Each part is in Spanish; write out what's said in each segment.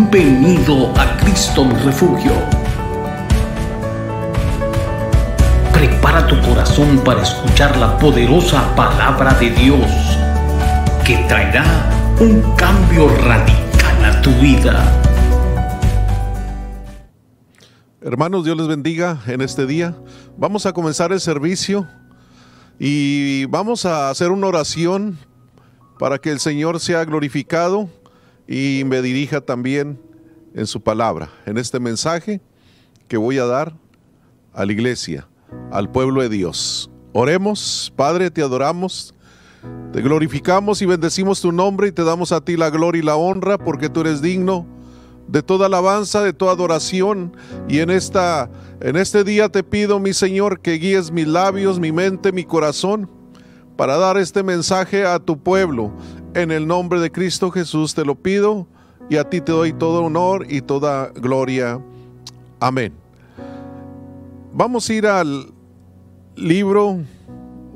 Bienvenido a Cristo mi Refugio. Prepara tu corazón para escuchar la poderosa palabra de Dios que traerá un cambio radical a tu vida. Hermanos, Dios les bendiga en este día. Vamos a comenzar el servicio y vamos a hacer una oración para que el Señor sea glorificado y me dirija también en su palabra, en este mensaje que voy a dar a la iglesia, al pueblo de Dios. Oremos. Padre, te adoramos, te glorificamos y bendecimos tu nombre y te damos a ti la gloria y la honra porque tú eres digno de toda alabanza, de toda adoración. Y en este día te pido, mi Señor, que guíes mis labios, mi mente, mi corazón para dar este mensaje a tu pueblo. En el nombre de Cristo Jesús te lo pido y a ti te doy todo honor y toda gloria. Amén. Vamos a ir al libro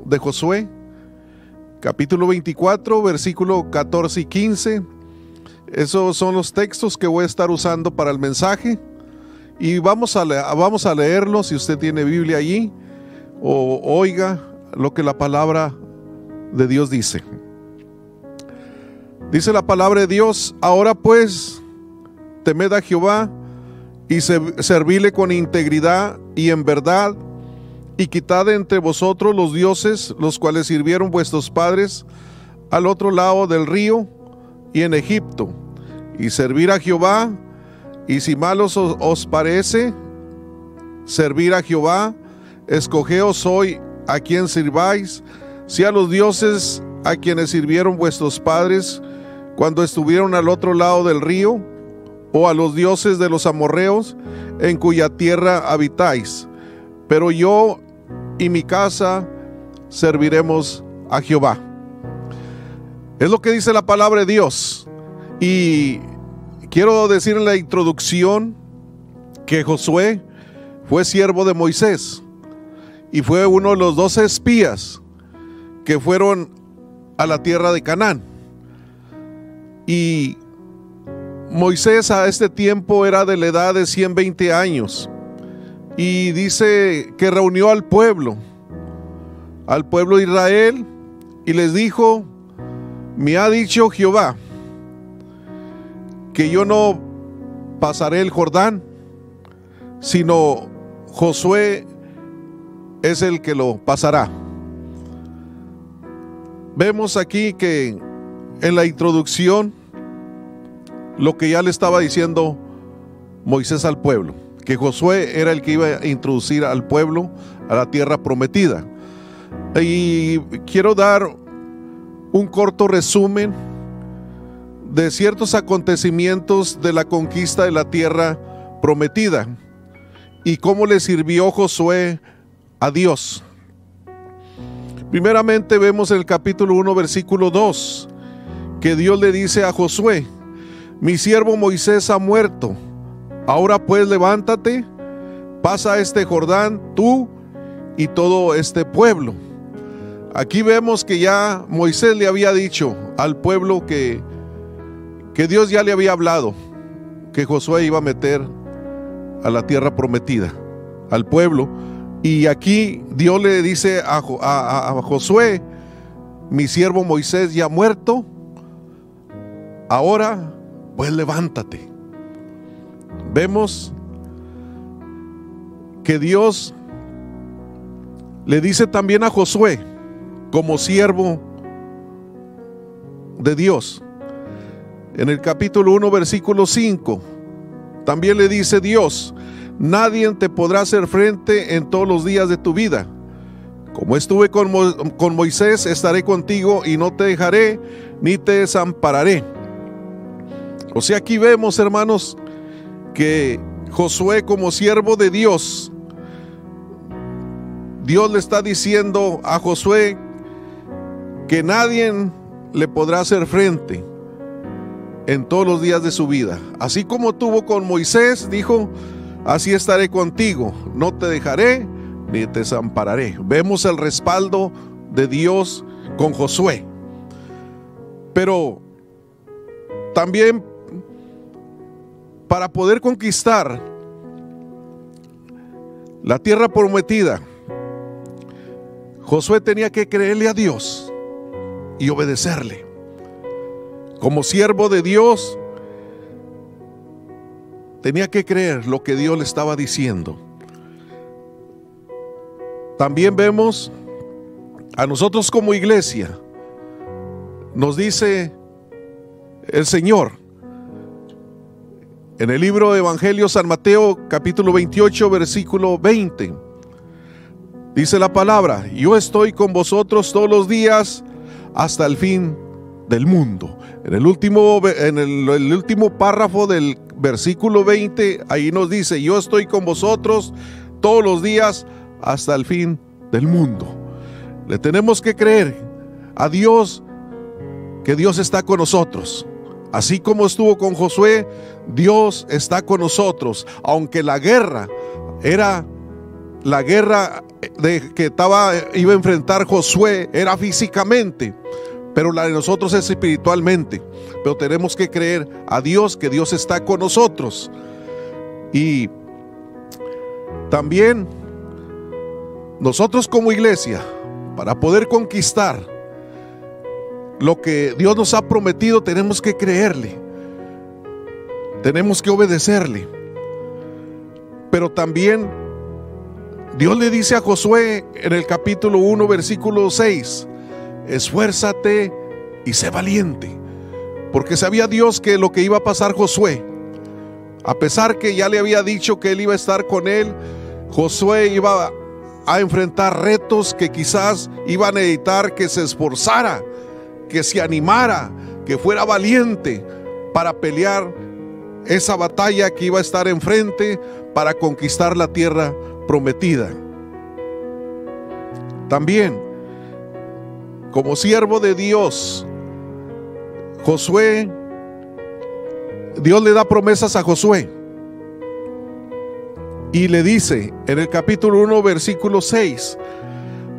de Josué, capítulo 24, versículo 14 y 15. Esos son los textos que voy a estar usando para el mensaje y vamos a leerlos. Si usted tiene Biblia allí, o oiga lo que la palabra de Dios dice. Dice la palabra de Dios: ahora pues, temed a Jehová y servíle con integridad y en verdad, y quitad entre vosotros los dioses, los cuales sirvieron vuestros padres al otro lado del río y en Egipto, y servir a Jehová. Y si mal os parece servir a Jehová, escogeos hoy a quien sirváis, si a los dioses a quienes sirvieron vuestros padres cuando estuvieron al otro lado del río, o a los dioses de los amorreos en cuya tierra habitáis. Pero yo y mi casa serviremos a Jehová. Es lo que dice la palabra de Dios. Y quiero decir en la introducción que Josué fue siervo de Moisés y fue uno de los 12 espías que fueron a la tierra de Canaán. Y Moisés a este tiempo era de la edad de 120 años y dice que reunió al pueblo de Israel y les dijo: me ha dicho Jehová que yo no pasaré el Jordán, sino Josué es el que lo pasará. Vemos aquí que en la introducción lo que ya le estaba diciendo Moisés al pueblo, que Josué era el que iba a introducir al pueblo a la tierra prometida. Y quiero dar un corto resumen de ciertos acontecimientos de la conquista de la tierra prometida y cómo le sirvió Josué a Dios. Primeramente vemos en el capítulo 1, versículo 2, que Dios le dice a Josué: mi siervo Moisés ha muerto, ahora pues levántate, pasa este Jordán tú y todo este pueblo. Aquí vemos que ya Moisés le había dicho al pueblo que Dios ya le había hablado que Josué iba a meter a la tierra prometida al pueblo. Y aquí Dios le dice a Josué: mi siervo Moisés ya ha muerto, ahora pues levántate. Vemos que Dios le dice también a Josué, como siervo de Dios, en el capítulo 1, versículo 5, también le dice Dios: nadie te podrá hacer frente en todos los días de tu vida. Como estuve con Moisés, estaré contigo y no te dejaré ni te desampararé. O sea, aquí vemos, hermanos, que Josué, como siervo de Dios, Dios le está diciendo a Josué que nadie le podrá hacer frente en todos los días de su vida. Así como tuvo con Moisés, dijo: así estaré contigo, no te dejaré ni te desampararé. Vemos el respaldo de Dios con Josué. Pero también para poder conquistar la tierra prometida, Josué tenía que creerle a Dios y obedecerle. Como siervo de Dios, tenía que creer lo que Dios le estaba diciendo. También vemos a nosotros como iglesia, nos dice el Señor en el libro de Evangelio San Mateo capítulo 28 versículo 20. Dice la palabra: yo estoy con vosotros todos los días hasta el fin del mundo. En el último párrafo del versículo 20, ahí nos dice: yo estoy con vosotros todos los días hasta el fin del mundo. Le tenemos que creer a Dios que Dios está con nosotros. Así como estuvo con Josué, Dios está con nosotros. Aunque la guerra era la guerra que iba a enfrentar Josué, era físicamente, pero la de nosotros es espiritualmente. Pero tenemos que creer a Dios que Dios está con nosotros. Y también nosotros como iglesia, para poder conquistar lo que Dios nos ha prometido, tenemos que creerle, tenemos que obedecerle. Pero también Dios le dice a Josué en el capítulo 1 versículo 6: esfuérzate y sé valiente. Porque sabía Dios que lo que iba a pasar Josué, a pesar que ya le había dicho que él iba a estar con él, Josué iba a enfrentar retos que quizás iban a necesitar que se esforzara, que se animara, que fuera valiente para pelear esa batalla que iba a estar enfrente para conquistar la tierra prometida. También, como siervo de Dios, Josué, Dios le da promesas a Josué y le dice en el capítulo 1 versículo 6: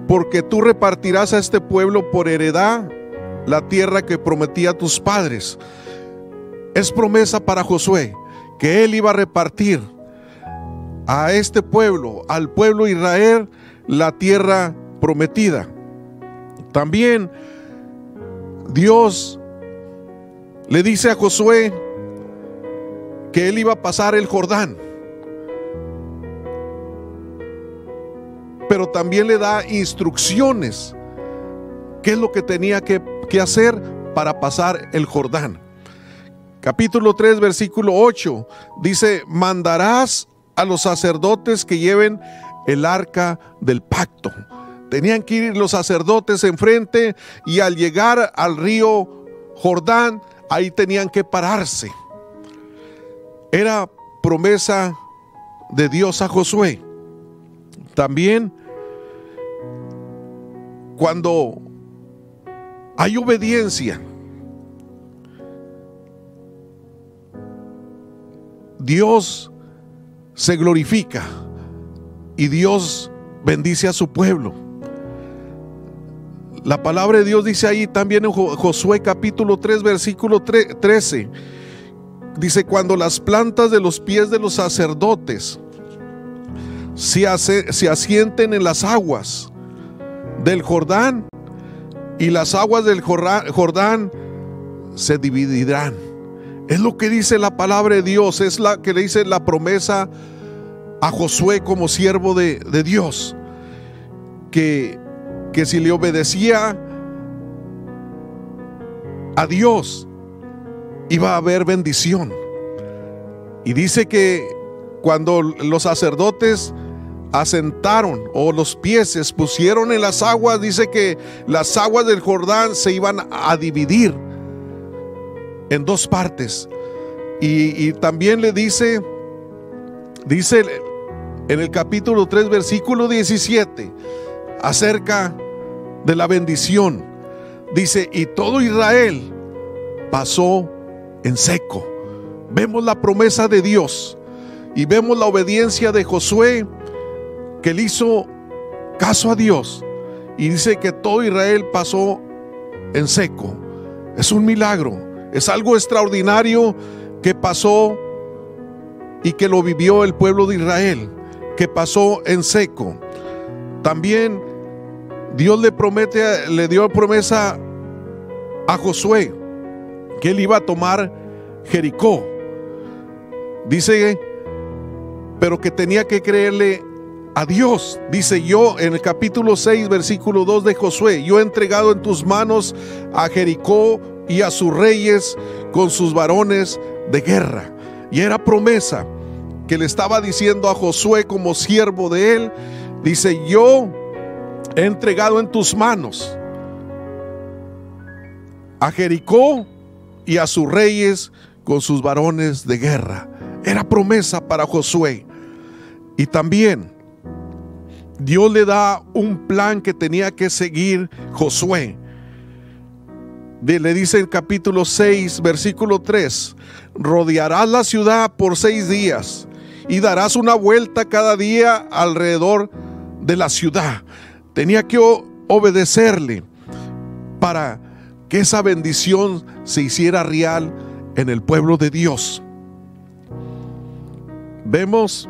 porque tú repartirás a este pueblo por heredad la tierra que prometí a tus padres. Es promesa para Josué que él iba a repartir a este pueblo, al pueblo de Israel, la tierra prometida. También Dios le dice a Josué que él iba a pasar el Jordán, pero también le da instrucciones qué es lo que tenía que hacer para pasar el Jordán. Capítulo 3 versículo 8 dice: mandarás a los sacerdotes que lleven el arca del pacto. Tenían que ir los sacerdotes enfrente, y al llegar al río Jordán, ahí tenían que pararse. Era promesa de Dios a Josué. También, cuando hay obediencia, Dios se glorifica y Dios bendice a su pueblo. La palabra de Dios dice ahí también en Josué capítulo 3 versículo 13: dice: cuando las plantas de los pies de los sacerdotes se asienten en las aguas del Jordán, y las aguas del Jordán se dividirán. Es lo que dice la palabra de Dios, es la que le dice la promesa a Josué como siervo de Dios, que si le obedecía a Dios, iba a haber bendición. Y dice que cuando los sacerdotes asentaron, o los pies se pusieron en las aguas, dice que las aguas del Jordán se iban a dividir en dos partes. Y también le dice en el capítulo 3 versículo 17 acerca de la bendición. Dice: y todo Israel pasó en seco. Vemos la promesa de Dios y vemos la obediencia de Josué, que le hizo caso a Dios, y dice que todo Israel pasó en seco. Es un milagro, es algo extraordinario que pasó y que lo vivió el pueblo de Israel, que pasó en seco. También Dios le dio promesa a Josué que él iba a tomar Jericó. Dice, pero que tenía que creerle a Dios. Dice, yo en el capítulo 6 versículo 2 de Josué, yo he entregado en tus manos a Jericó y a sus reyes con sus varones de guerra. Y era promesa que le estaba diciendo a Josué como siervo de él. Dice, yo he entregado en tus manos a Jericó y a sus reyes con sus varones de guerra. Era promesa para Josué. Y también Dios le da un plan que tenía que seguir Josué. Le dice en capítulo 6 versículo 3, rodearás la ciudad por 6 días y darás una vuelta cada día alrededor de la ciudad. Tenía que obedecerle para que esa bendición se hiciera real en el pueblo de Dios. Vemos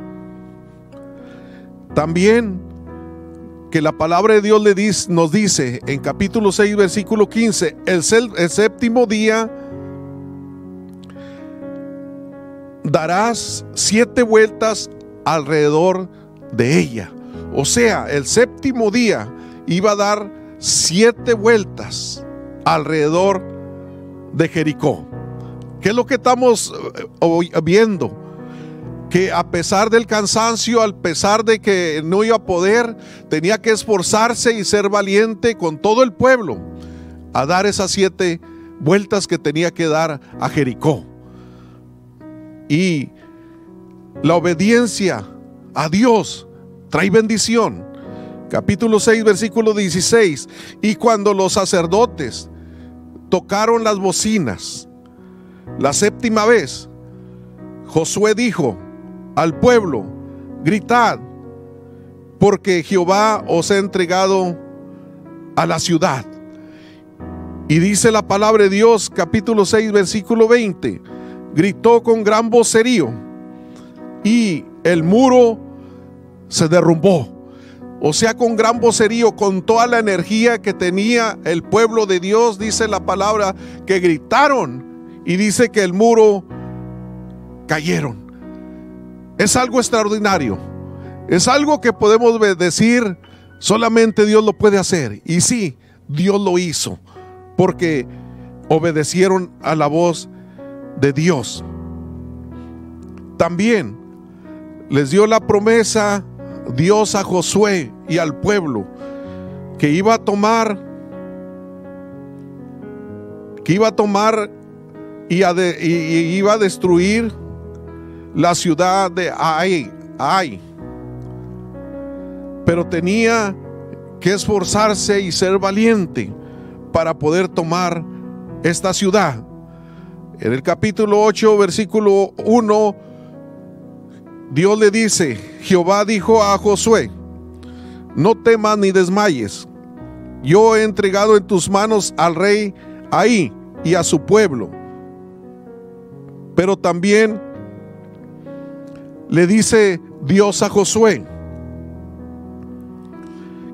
también que la palabra de Dios nos dice en capítulo 6 versículo 15, el séptimo día darás 7 vueltas alrededor de ella. O sea, el séptimo día iba a dar 7 vueltas alrededor de Jericó. ¿Qué es lo que estamos viendo? Que a pesar del cansancio, a pesar de que no iba a poder, tenía que esforzarse y ser valiente con todo el pueblo a dar esas 7 vueltas que tenía que dar a Jericó. Y la obediencia a Dios trae bendición. Capítulo 6 versículo 16, y cuando los sacerdotes tocaron las bocinas la 7ª vez, Josué dijo al pueblo, gritad, porque Jehová os ha entregado a la ciudad. Y dice la palabra de Dios, capítulo 6 versículo 20, gritó con gran vocerío y el muro se derrumbó. O sea, con gran vocerío, con toda la energía que tenía el pueblo de Dios, dice la palabra que gritaron y dice que el muro cayeron. Es algo extraordinario. Es algo que podemos decir solamente Dios lo puede hacer. Y sí, Dios lo hizo porque obedecieron a la voz de Dios. También les dio la promesa Dios a Josué y al pueblo que iba a tomar y iba a destruir la ciudad de Ai. Pero tenía que esforzarse y ser valiente para poder tomar esta ciudad. En el capítulo 8 versículo 1, Dios le dice, Jehová dijo a Josué, no temas ni desmayes, yo he entregado en tus manos al rey Ai y a su pueblo. Pero también le dice Dios a Josué,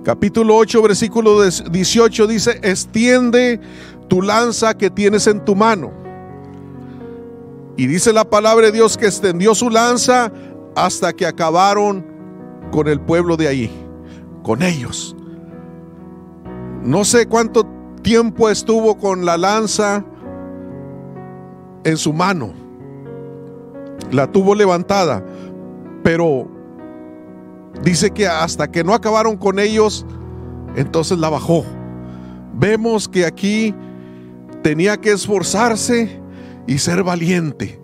capítulo 8 versículo 18 dice, extiende tu lanza que tienes en tu mano. Y dice la palabra de Dios que extendió su lanza hasta que acabaron con el pueblo de ahí, con ellos. No sé cuánto tiempo estuvo con la lanza en su mano, la tuvo levantada, pero dice que hasta que no acabaron con ellos, entonces la bajó. Vemos que aquí tenía que esforzarse y ser valiente.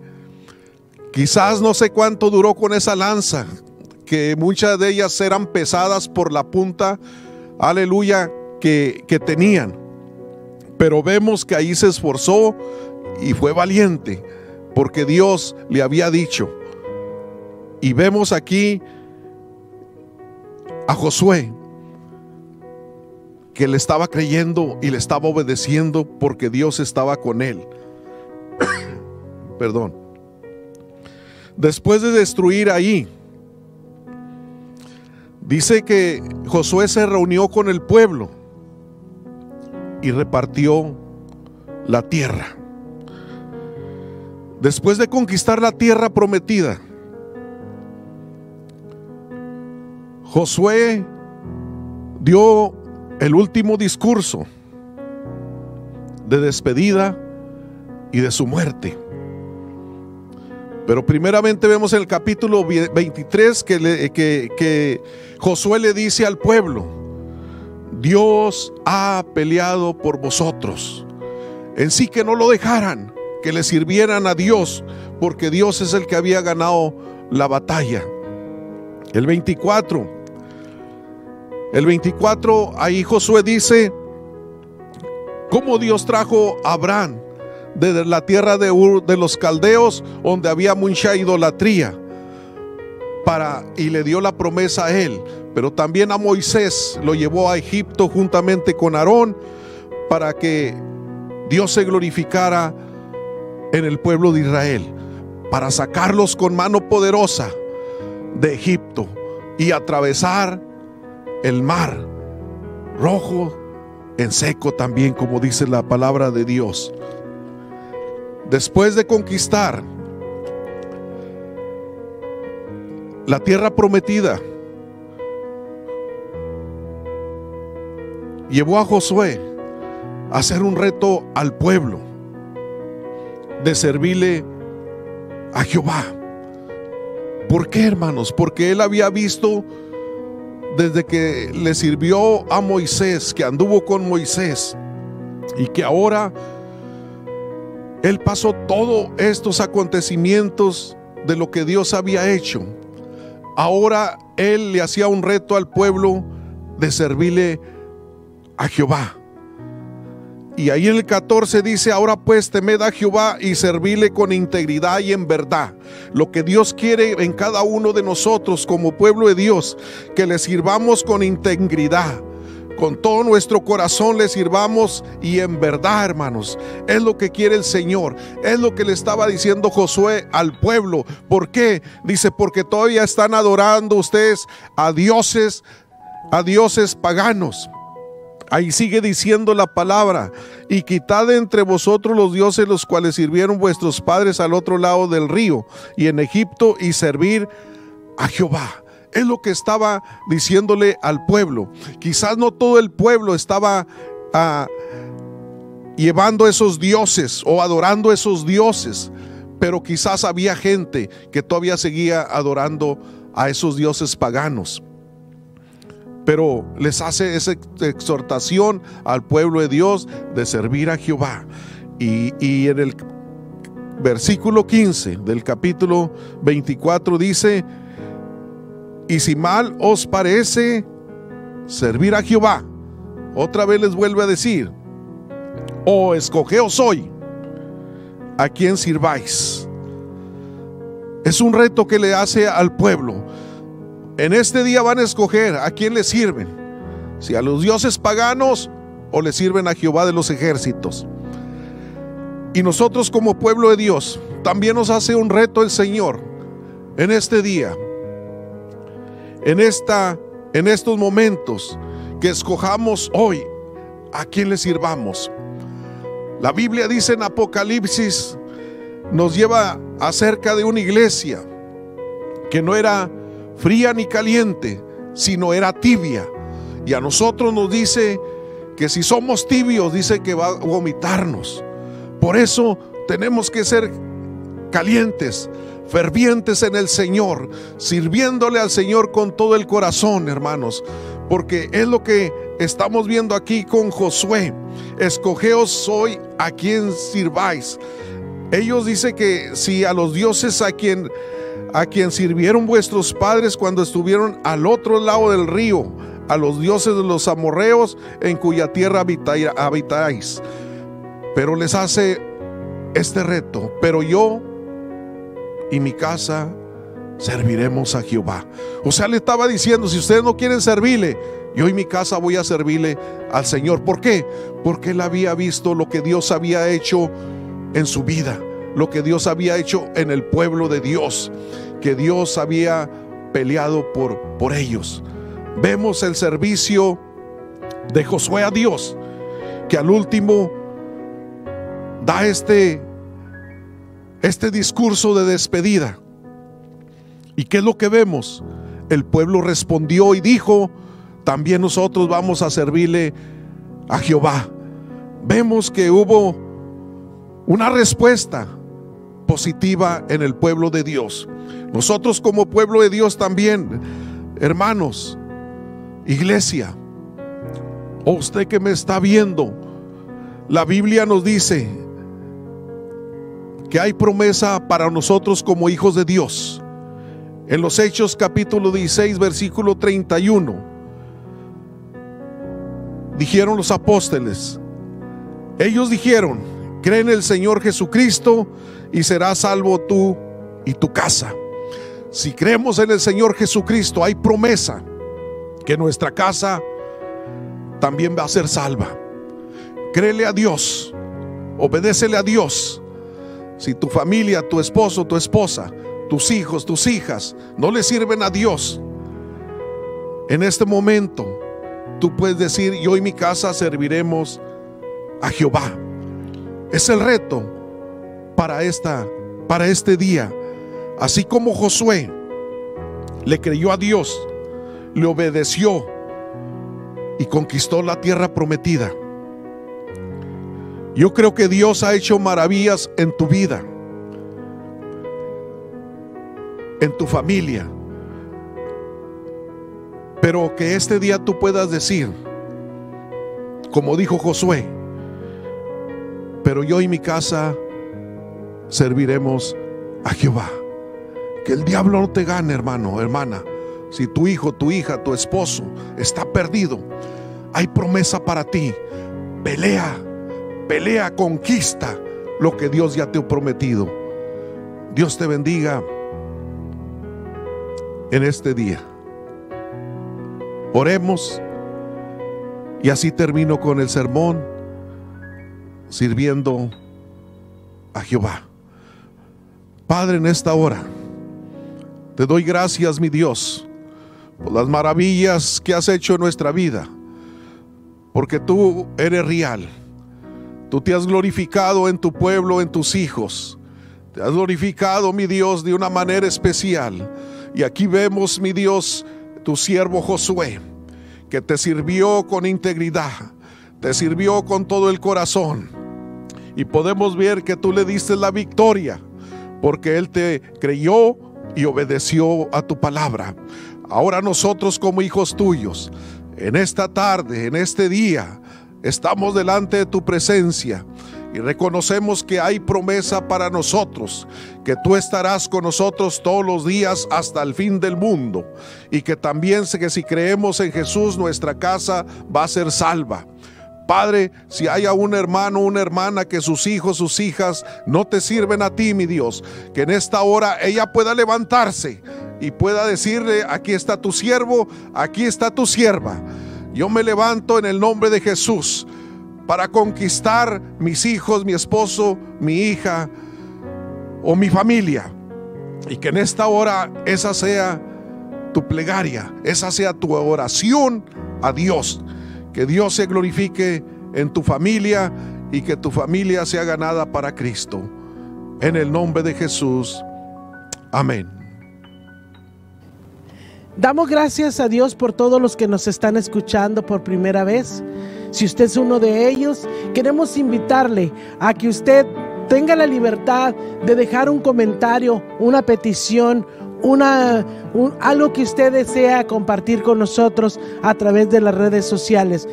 Quizás no sé cuánto duró con esa lanza, que muchas de ellas eran pesadas por la punta, aleluya, que tenían. Pero vemos que ahí se esforzó y fue valiente, porque Dios le había dicho. Y vemos aquí a Josué, que le estaba creyendo y le estaba obedeciendo porque Dios estaba con él. Perdón. Después de destruir ahí, dice que Josué se reunió con el pueblo y repartió la tierra. Después de conquistar la tierra prometida, Josué dio el último discurso de despedida y de su muerte. Pero primeramente vemos en el capítulo 23 que Josué le dice al pueblo: Dios ha peleado por vosotros. En sí que no lo dejaran, que le sirvieran a Dios, porque Dios es el que había ganado la batalla. El 24, ahí Josué dice cómo Dios trajo a Abraham de la tierra de Ur de los caldeos, donde había mucha idolatría, y le dio la promesa a él. Pero también a Moisés lo llevó a Egipto juntamente con Aarón, para que Dios se glorificara en el pueblo de Israel, para sacarlos con mano poderosa de Egipto y atravesar el mar rojo en seco también, como dice la palabra de Dios. Después de conquistar la tierra prometida, llevó a Josué a hacer un reto al pueblo de servirle a Jehová. ¿Por qué, hermanos? Porque él había visto desde que le sirvió a Moisés, que anduvo con Moisés, y que ahora él pasó todos estos acontecimientos de lo que Dios había hecho. Ahora él le hacía un reto al pueblo de servirle a Jehová. Y ahí en el 14 dice: ahora pues temed a Jehová y servidle con integridad y en verdad. Lo que Dios quiere en cada uno de nosotros como pueblo de Dios, que le sirvamos con integridad, con todo nuestro corazón le sirvamos, y en verdad, hermanos, es lo que quiere el Señor. Es lo que le estaba diciendo Josué al pueblo. ¿Por qué? Dice: porque todavía están adorando ustedes a dioses paganos. Ahí sigue diciendo la palabra: y quitad entre vosotros los dioses los cuales sirvieron vuestros padres al otro lado del río y en Egipto, y servir a Jehová. Es lo que estaba diciéndole al pueblo. Quizás no todo el pueblo estaba llevando esos dioses o adorando esos dioses, pero quizás había gente que todavía seguía adorando a esos dioses paganos. Pero les hace esa exhortación al pueblo de Dios de servir a Jehová. Y en el versículo 15 del capítulo 24 dice: y si mal os parece servir a Jehová, otra vez les vuelve a decir: o escogeos hoy a quien sirváis. Es un reto que le hace al pueblo. En este día van a escoger a quién le sirven, si a los dioses paganos o le sirven a Jehová de los ejércitos. Y nosotros como pueblo de Dios también nos hace un reto el Señor en este día, en estos momentos, que escojamos hoy a quién le sirvamos. La Biblia dice en Apocalipsis, nos lleva acerca de una iglesia que no era fría ni caliente, sino era tibia. Y a nosotros nos dice que si somos tibios, dice que va a vomitarnos. Por eso tenemos que ser calientes, fervientes en el Señor, sirviéndole al Señor con todo el corazón, hermanos, porque es lo que estamos viendo aquí con Josué. Escogeos hoy a quien sirváis. Ellos dicen que si a los dioses a quien sirvieron vuestros padres cuando estuvieron al otro lado del río, a los dioses de los amorreos en cuya tierra habitáis. Pero les hace este reto: pero yo y mi casa serviremos a Jehová. O sea, le estaba diciendo: si ustedes no quieren servirle, yo y mi casa voy a servirle al Señor. ¿Por qué? Porque él había visto lo que Dios había hecho en su vida. lo que Dios había hecho en el pueblo de Dios, que Dios había peleado por ellos. Vemos el servicio de Josué a Dios, que al último da este discurso de despedida. ¿Y qué es lo que vemos? El pueblo respondió y dijo: también nosotros vamos a servirle a Jehová. Vemos que hubo una respuesta positiva en el pueblo de Dios. Nosotros como pueblo de Dios también, hermanos, iglesia, o usted que me está viendo, la Biblia nos dice que hay promesa para nosotros como hijos de Dios. En los Hechos capítulo 16 versículo 31 dijeron los apóstoles, ellos dijeron: cree en el Señor Jesucristo y serás salvo tú y tu casa. Si creemos en el Señor Jesucristo, hay promesa que nuestra casa también va a ser salva. Créele a Dios, obedécele a Dios. Si tu familia, tu esposo, tu esposa, tus hijos, tus hijas no le sirven a Dios, en este momento tú puedes decir: yo y mi casa serviremos a Jehová. Es el reto para este día. Así como Josué le creyó a Dios, le obedeció y conquistó la tierra prometida, yo creo que Dios ha hecho maravillas en tu vida, en tu familia, pero que este día tú puedas decir, como dijo Josué: pero yo y mi casa serviremos a Jehová. Que el diablo no te gane, hermano, hermana. Si tu hijo, tu hija, tu esposo está perdido, hay promesa para ti. Pelea, pelea, conquista lo que Dios ya te ha prometido. Dios te bendiga en este día. Oremos y así termino con el sermón, sirviendo a Jehová. Padre, en esta hora te doy gracias, mi Dios, por las maravillas que has hecho en nuestra vida, porque tú eres real. Tú te has glorificado en tu pueblo, en tus hijos. Te has glorificado, mi Dios, de una manera especial. Y aquí vemos, mi Dios, tu siervo Josué, que te sirvió con integridad, te sirvió con todo el corazón. Y podemos ver que tú le diste la victoria, porque él te creyó y obedeció a tu palabra. Ahora nosotros como hijos tuyos, en esta tarde, en este día, estamos delante de tu presencia y reconocemos que hay promesa para nosotros, que tú estarás con nosotros todos los días hasta el fin del mundo, y que también que si creemos en Jesús, nuestra casa va a ser salva. Padre, si hay a un hermano o una hermana que sus hijos, sus hijas no te sirven a ti, mi Dios, que en esta hora ella pueda levantarse y pueda decirle: aquí está tu siervo, aquí está tu sierva. Yo me levanto en el nombre de Jesús para conquistar mis hijos, mi esposo, mi hija o mi familia. Y que en esta hora esa sea tu plegaria, esa sea tu oración a Dios. Que Dios se glorifique en tu familia y que tu familia sea ganada para Cristo. En el nombre de Jesús. Amén. Damos gracias a Dios por todos los que nos están escuchando por primera vez. Si usted es uno de ellos, queremos invitarle a que usted tenga la libertad de dejar un comentario, una petición, algo que usted desea compartir con nosotros a través de las redes sociales.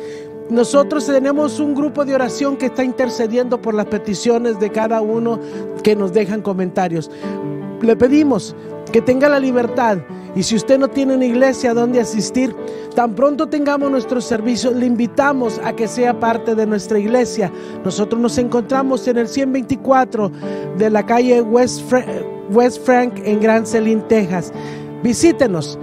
Nosotros tenemos un grupo de oración que está intercediendo por las peticiones de cada uno que nos dejan comentarios. Le pedimos que tenga la libertad, y si usted no tiene una iglesia a donde asistir, tan pronto tengamos nuestro servicio, le invitamos a que sea parte de nuestra iglesia. Nosotros nos encontramos en el 124 de la calle West Frank en Grand Saline, Texas. Visítenos.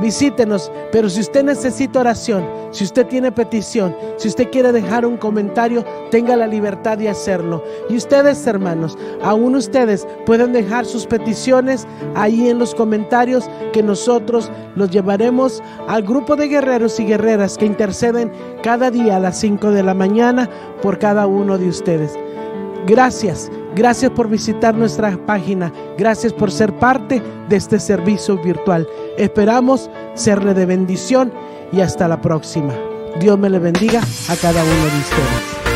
visítenos. Pero si usted necesita oración, si usted tiene petición, si usted quiere dejar un comentario, tenga la libertad de hacerlo. Y ustedes, hermanos, aún ustedes pueden dejar sus peticiones ahí en los comentarios, que nosotros los llevaremos al grupo de guerreros y guerreras que interceden cada día a las 5 de la mañana por cada uno de ustedes. Gracias por visitar nuestra página. Gracias por ser parte de este servicio virtual. Esperamos serle de bendición y hasta la próxima. Dios me le bendiga a cada uno de ustedes.